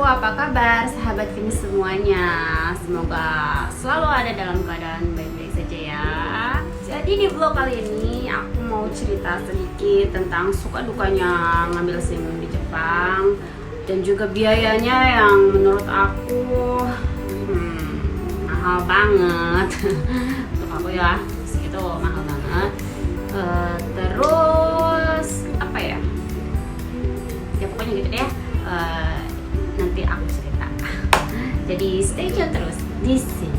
apa kabar sahabat Vini semuanya? Semoga selalu ada dalam keadaan baik-baik saja ya. Jadi di vlog kali ini aku mau cerita sedikit tentang suka dukanya ngambil SIM di Jepang dan juga biayanya yang menurut aku mahal banget. Untuk aku ya, segitu mahal banget. Terus apa ya? Ya pokoknya gitu deh. Nanti aku cerita. Jadi stay tune terus di sini.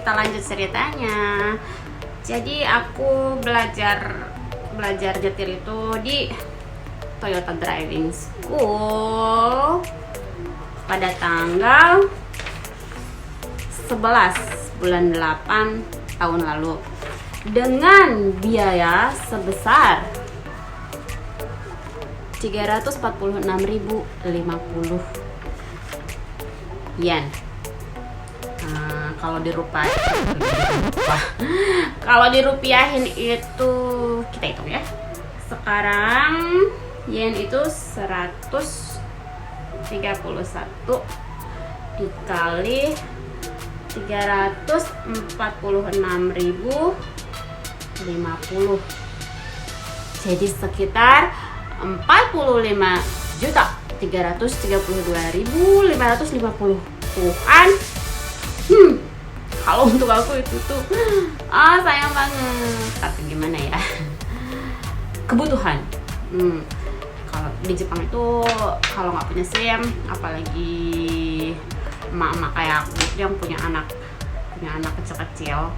Kita lanjut ceritanya. Jadi aku belajar nyetir itu di Toyota Driving School pada tanggal 11 bulan 8 tahun lalu dengan biaya sebesar 346.050 yen. Kalau dirupiahin itu kita hitung ya. Sekarang yen itu 131 dikali 346.050, jadi sekitar 45.332.550. Tuhan, kalau untuk aku itu tuh sayang banget, tapi gimana ya, kebutuhan. Kalau di Jepang itu kalau nggak punya SIM, apalagi emak-emak kayak aku yang punya anak kecil-kecil,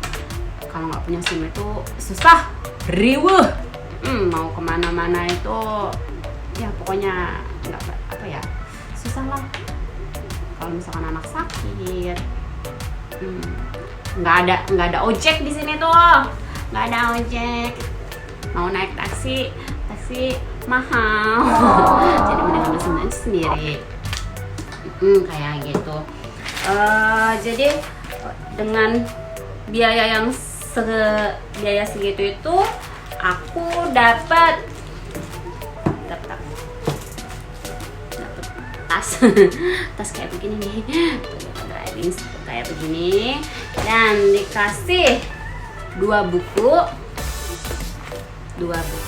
kalau nggak punya SIM itu susah, riweuh. Mau kemana-mana itu ya pokoknya susah lah. Kalau misalkan anak sakit, nggak ada ojek di sini tuh, nggak ada ojek. Mau naik taksi mahal. Jadi mending ambil sendiri. Kayak gitu. Jadi dengan biaya segitu itu aku dapat tas kayak begini nih, driving kayak begini, dan dikasih dua buku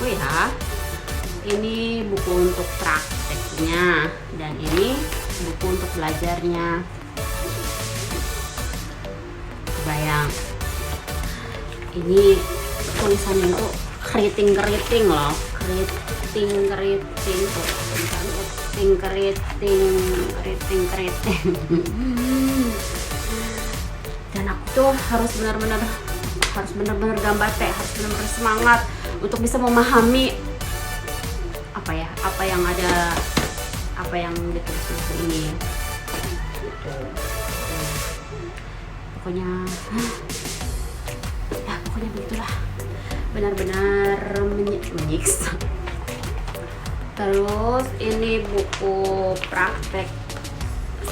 ya. Ini buku untuk prakteknya dan ini buku untuk belajarnya. Kebayang, ini tulisannya itu keriting loh, keriting. Dan aku tuh harus benar-benar gambar teh, harus benar-benar semangat untuk bisa memahami apa yang ditulis buku ini. Pokoknya begitulah, benar-benar menyiksa. Terus ini buku praktek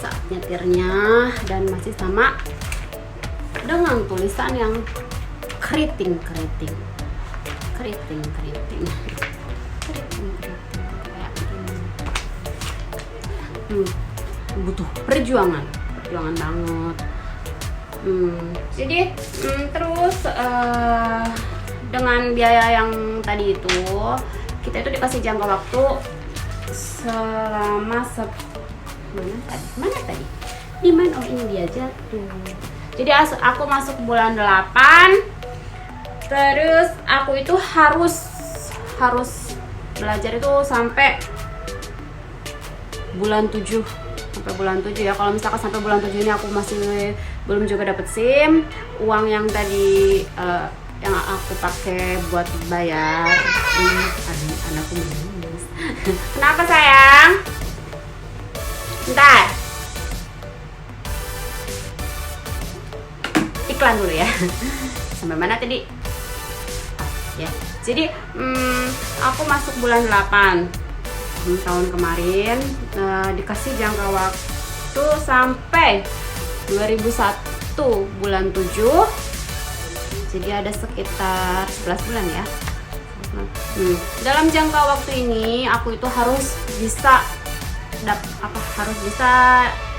saat nyetirnya dan masih sama dengan tulisan yang keriting kayak begini. Butuh perjuangan banget. Jadi terus dengan biaya yang tadi itu, kita itu dikasih jangka waktu selama mana tadi? Di mana? Oh, ini dia jatuh. Jadi aku masuk bulan 8. Terus aku itu harus belajar itu sampai bulan 7. Sampai bulan 7 ya. Kalau misalkan sampai bulan 7 ini aku masih belum juga dapet SIM, uang yang tadi yang aku pakai buat bayar anakku menangis. Kenapa sayang? Bentar, iklan dulu ya. Sampai mana tadi? Ya, jadi aku masuk bulan 8 tahun kemarin, dikasih jangka waktu sampai 2001 bulan 7. Jadi ada sekitar 11 bulan ya. Dalam jangka waktu ini aku itu harus bisa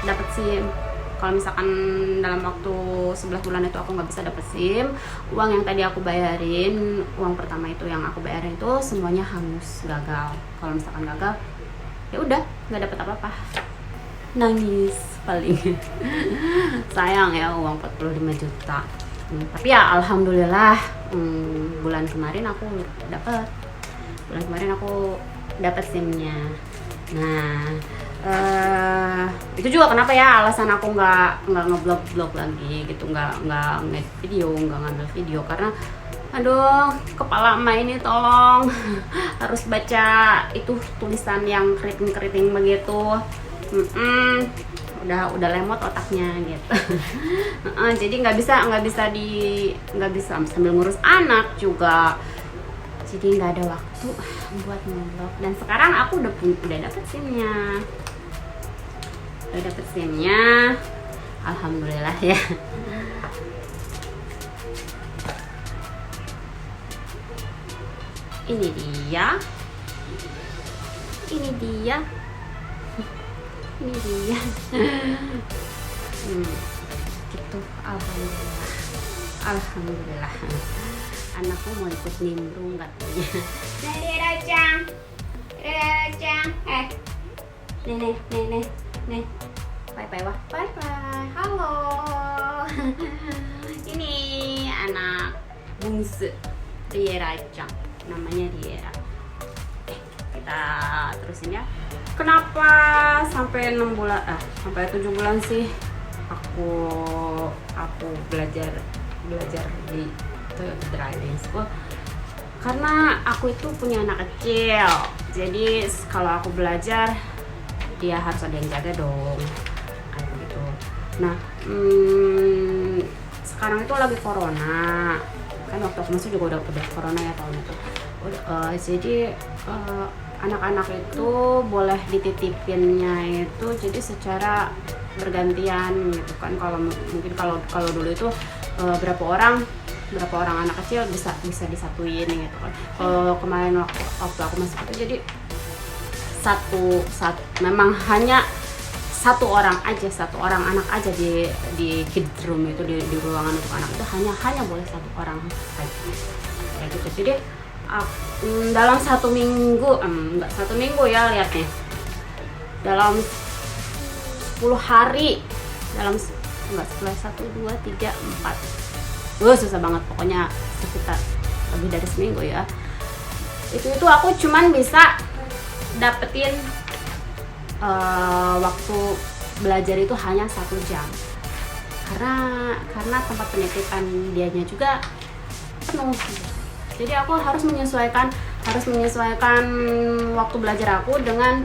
dapat SIM. Kalau misalkan dalam waktu 11 bulan itu aku nggak bisa dapat SIM, uang yang tadi aku bayarin, uang pertama itu yang aku bayarin itu semuanya hangus, gagal. Kalau misalkan gagal, ya udah nggak dapat apa-apa. Nangis paling. Sayang ya, uang 45 juta. Tapi ya alhamdulillah, bulan kemarin aku dapat SIM-nya. Nah, itu juga kenapa ya alasan aku nggak ngeblog lagi gitu, nggak ngedit video, nggak ngambil video, karena aduh, kepala emak ini tolong harus baca itu tulisan yang keriting begitu. Udah lemot otaknya gitu. Jadi nggak bisa sambil ngurus anak juga, jadi nggak ada waktu buat ngeblog. Dan sekarang aku udah dapet SIM-nya, alhamdulillah ya. Ini dia gitu. Alhamdulillah anakku mau ikut nimbrung katanya. Racang, nih, bye, halo. Ini anak bungsu Racang, namanya Riera. Kita terusin ya. Kenapa sampai 6 bulan, sampai 7 bulan sih aku belajar di Toyota Driving School? Karena aku itu punya anak kecil, jadi kalau aku belajar dia harus ada yang jaga dong, kayak gitu. Nah, sekarang itu lagi corona, kan waktu aku masuk juga udah corona ya tahun itu. Jadi anak-anak itu boleh dititipinnya itu jadi secara bergantian gitu kan. Kalau dulu itu berapa orang anak kecil bisa disatuin gitu kan. Kemarin waktu aku masuk itu jadi satu memang hanya satu orang anak aja di kids room itu, di ruangan untuk anak itu hanya boleh satu orang saja kayak gitu. Jadi dalam 1 minggu, enggak 1 minggu ya lihatnya, dalam 10 hari, setelah 1, 2, 3, 4, susah banget pokoknya, sekitar lebih dari seminggu ya. Itu aku cuman bisa dapetin waktu belajar itu hanya 1 jam, karena tempat penitipan dianya juga penuh. Jadi aku harus menyesuaikan waktu belajar aku dengan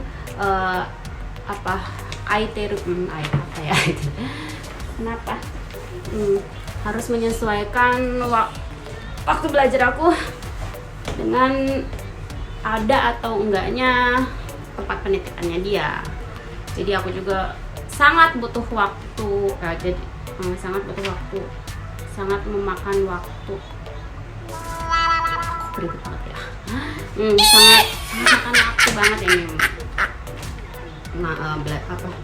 IT. Kenapa? Harus menyesuaikan waktu belajar aku dengan ada atau enggaknya tempat penitipannya dia. Jadi aku juga sangat butuh waktu, sangat memakan waktu. Berikut banget ya. Sangat makan waktu banget ini.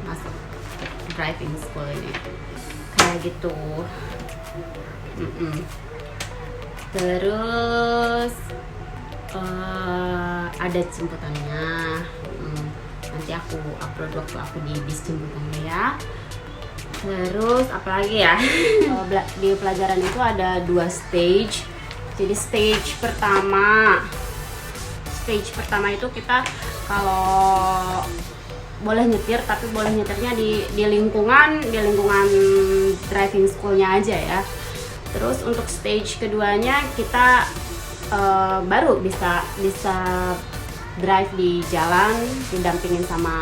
Masuk driving school ini. kayak gitu. Terus ada jemputannya. Nanti aku upload waktu aku di bis jemputannya ya. Terus apalagi ya? Di pelajaran itu ada 2 stage. Jadi stage pertama itu kita kalau boleh nyetir, tapi boleh nyetirnya di lingkungan driving schoolnya aja ya. Terus untuk stage keduanya kita baru bisa drive di jalan, didampingin sama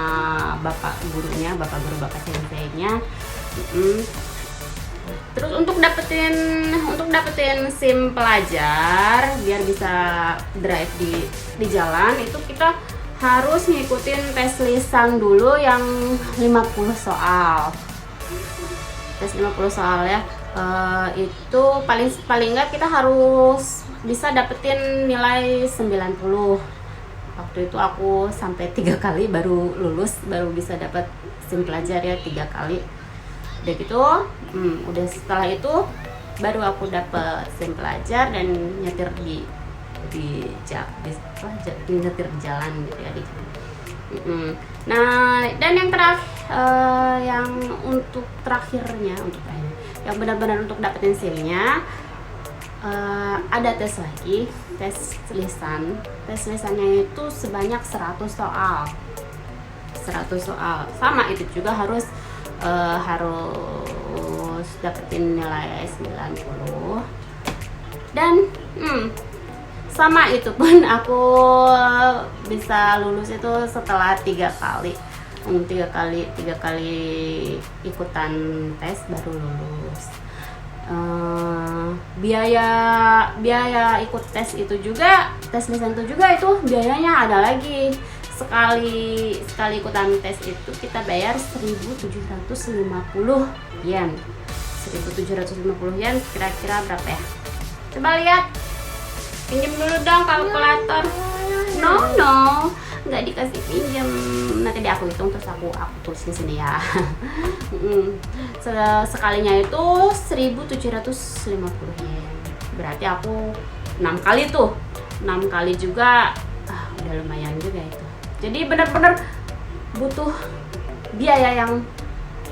bapak gurunya, bapak senseinya. Terus untuk dapetin SIM pelajar biar bisa drive di jalan itu kita harus ngikutin tes lisan dulu yang 50 soal. Tes 50 soal ya. Itu paling nggak kita harus bisa dapetin nilai 90. Waktu itu aku sampai 3 kali baru lulus, baru bisa dapat SIM pelajar ya, 3 kali. Udah gitu, udah setelah itu baru aku dapet SIM pelajar dan nyetir nyetir di jalan gitu ya. Nah, dan yang yang untuk terakhirnya, yang benar-benar untuk dapetin SIM-nya, ada tes lagi, tes lisan. Tes lisannya itu sebanyak 100 soal. Sama itu juga harus dapetin nilai 90. Dan sama itu pun aku bisa lulus itu setelah 3 kali. 3 kali ikutan tes baru lulus. Biaya ikut tes itu juga, tes lisan itu juga, itu biayanya ada lagi. Sekali ikutan tes itu kita bayar 1.750 yen. 1.750 yen kira-kira berapa ya? Coba lihat. Pinjam dulu dong kalkulator. No, nggak dikasih pinjam. Nanti aku hitung terus aku tulis di sini ya. Sekalinya itu 1.750 yen. Berarti aku 6 kali tuh. 6 kali juga udah lumayan juga itu. Jadi benar-benar butuh biaya yang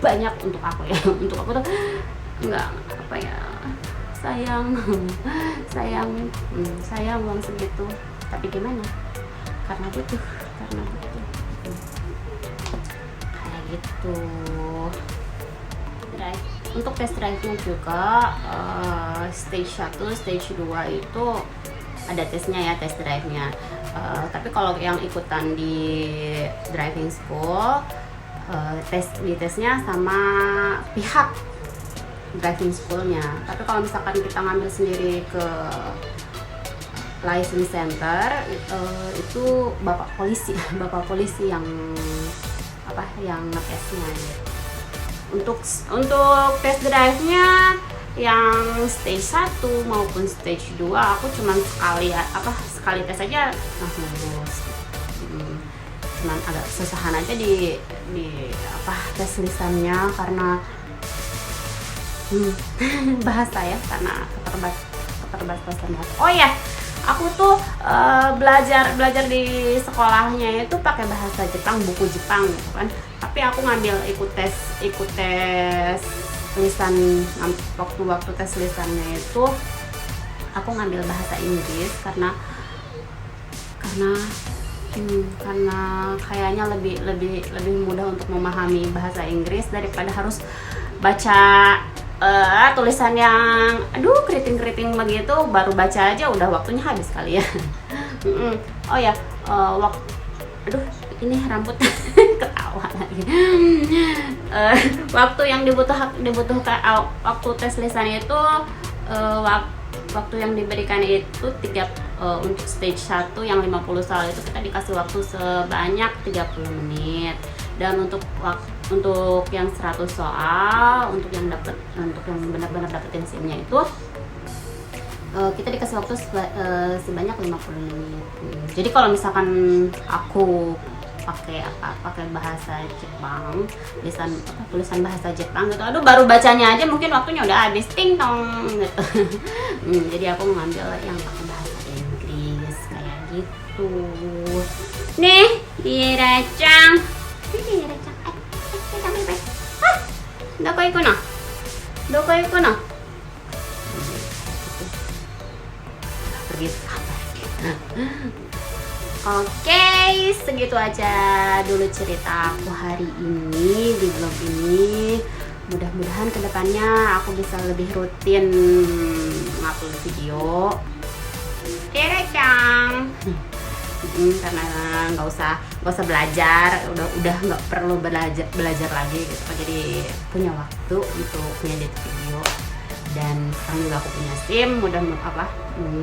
banyak untuk aku ya. Untuk aku tuh nggak sayang uang segitu. Tapi gimana? Karena butuh. Kayak gitu. Untuk tes drive-nya juga stage 1, stage 2 itu ada tesnya ya, tes drive-nya. Tapi kalau yang ikutan di driving school, tesnya sama pihak driving schoolnya. Tapi kalau misalkan kita ngambil sendiri ke license center, itu bapak polisi yang ngetesnya gitu. Untuk tes drive-nya yang stage 1 maupun stage 2 aku cuman sekali tes aja langsung lulus. Cuman agak kesusahan aja di tes lisannya karena bahasa ya, karena keterbatasan bahasa. Oh ya, aku tuh belajar di sekolahnya itu pakai bahasa Jepang, buku Jepang gitu kan. Tapi aku ikut tes lisan. Waktu tes lisannya itu aku ngambil bahasa Inggris karena kayaknya lebih mudah untuk memahami bahasa Inggris daripada harus baca tulisan yang keriting begitu. Baru baca aja udah waktunya habis kali ya. Oh ya, ini rambut ketawa lagi. Waktu yang dibutuhkan waktu tes lisan itu, waktu yang diberikan itu untuk stage 1 yang 50 soal itu kita dikasih waktu sebanyak 30 menit. Dan untuk yang 100 soal, untuk yang benar-benar dapetin SIM-nya itu, kita dikasih waktu sebanyak 50 menit. Jadi kalau misalkan aku pakai bahasa Jepang, tulisan bahasa Jepang gitu. Aduh, baru bacanya aja mungkin waktunya udah habis, ting tong gitu. Jadi aku mengambil yang pakai bahasa Inggris kayak gitu. Nih, Dira-chan. Doko ikuno? Doko ikuno? Pergi kapan? Oke, segitu aja dulu cerita aku hari ini di vlog ini. Mudah-mudahan kedepannya aku bisa lebih rutin ngupload video. Dira-chan. Karena nggak usah belajar, udah nggak perlu belajar lagi gitu. Jadi punya waktu untuk ngedit video, dan sekarang juga aku punya SIM,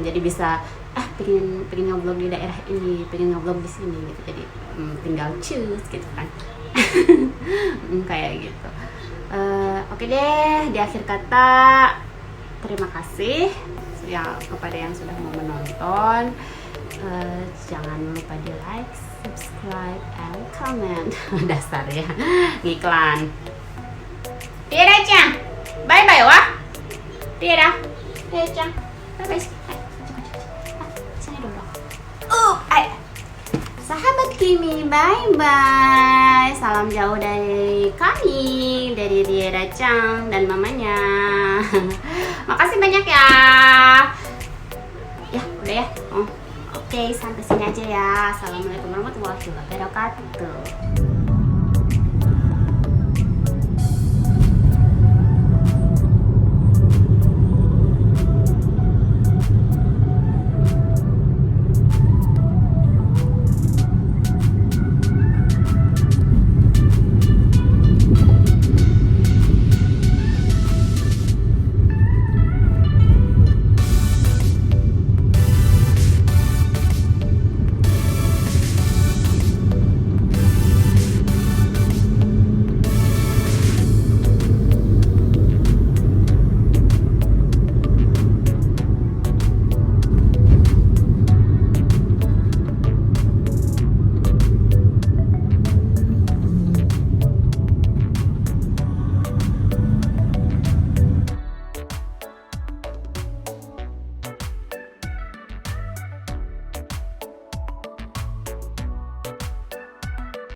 jadi bisa pengen nge-vlog di daerah ini, pengen nge-vlog di sini gitu. Jadi tinggal choose gitu kan. Kayak gitu. Oke deh, di akhir kata terima kasih ya kepada yang sudah mau menonton. Jangan lupa di like, subscribe, and comment. Dasar ya, ngiklan. Dira-chan, bye bye wah. Dira-chan, bye bye. Sini dulu. Sahabat Kimi, bye bye. Salam jauh dari kami, dari Dira-chan dan mamanya. Makasih banyak ya. Ya udah ya. Oke, sampai sini aja ya. Assalamualaikum warahmatullahi wabarakatuh.